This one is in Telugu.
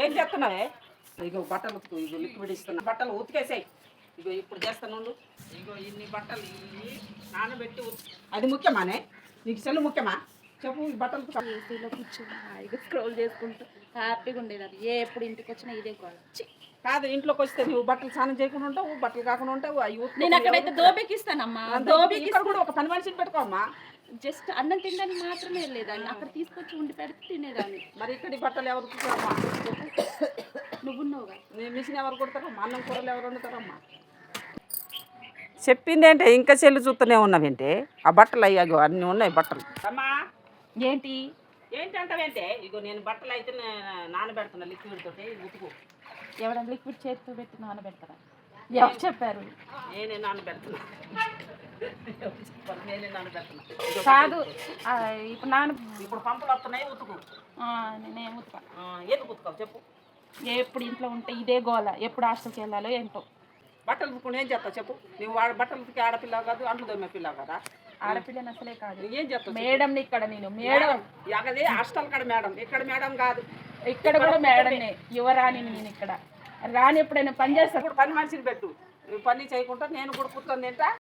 ఏం చేస్తున్నావే? ఇగో బట్టలు ఉతుకు, ఇగో లిక్విడ్ ఇస్తున్నా, బట్టలు ఉతికేసాయి. ఇగో ఇప్పుడు చేస్తాను. ఇగో ఇన్ని బట్టలు ఇవి నానబెట్టి అది ముఖ్యమానే? నీకు సెల్లు ముఖ్యమా? చెప్పు. ఈ బట్టలు ఏసీలో కూర్చొని హాయిగా స్క్రోల్ చేసుకుంటూ హ్యాపీగా ఉండేది. అది ఎప్పుడు ఇంటికి వచ్చినా ఇదే గోల. కాదు, ఇంట్లోకి వస్తే నువ్వు బట్టలు స్నానం చేయకుండా ఉంటావు, బట్టలు కాకుండా ఉంటావు. నేను అక్కడైతే దోబెకిస్తానమ్మా. ఇక్కడ కూడా ఒక పని మనిషిని పెట్టుకోమ్మా. జస్ట్ అన్నం తినడానికి మాత్రమే వెళ్ళేదాన్ని. అక్కడ తీసుకొచ్చి ఉండి పెడితే తినేదాన్ని. మరి ఇక్కడి బట్టలు ఎవరు కుడతారమ్మా? నువ్వున్నావుగా. నీ మిషన్ ఎవరు కుడతారమ్మా? అన్నం కూరలు ఎవరు వండుతారమ్మా? చెప్పింది ఏంటి? ఇంకా చెల్లి చూస్తూనే ఉన్నావేంటి? ఆ బట్టలు అయ్యాగో అన్నీ ఉన్నాయి బట్టలు. అమ్మా ఏంటి ఏంటి అంటావేంటే? ఇగో నేను బట్టలు అయితే నానబెడుతున్నా లిక్విడ్ తోటి, ఉతుకు. ఎవడన్నా లిక్విడ్ చేతితో పెట్టి నానబెడతారా? ఎవరు చెప్పారు? నేనే నానబెడుతున్నా. నేనే నానబెడుతున్నా. కాదు, ఇప్పుడు పంపులు వస్తున్నాయి, ఉతుకు. నేనేం ఉతుకా? ఎందుకు ఉతుకావు చెప్పు. ఎప్పుడు ఇంట్లో ఉంటే ఇదే గోల. ఎప్పుడు హాస్టల్కి వెళ్ళాలో ఏంటో. బట్టలు ఉతుకుని ఏం చేస్తావు చెప్పు. నువ్వు బట్టలు ఉతికి ఆడపిల్ల కాదు, అంట్లు దొమ్మే పిల్ల కదా. ఆడపిల్లని అసలే కాదు. ఏం చెప్తావు? మేడం ఇక్కడ నేను మేడం. అదే హాస్టల్ కాడ మేడం, ఇక్కడ మేడం కాదు. ఇక్కడ కూడా మేడమే, యువరాణి. నేను ఇక్కడ రాని ఎప్పుడైనా పని చేస్తా. ఇప్పుడు పని మనిషిని పెట్టు. నువ్వు పని చేయకుండా నేను కూడా కూర్చొని తింటా.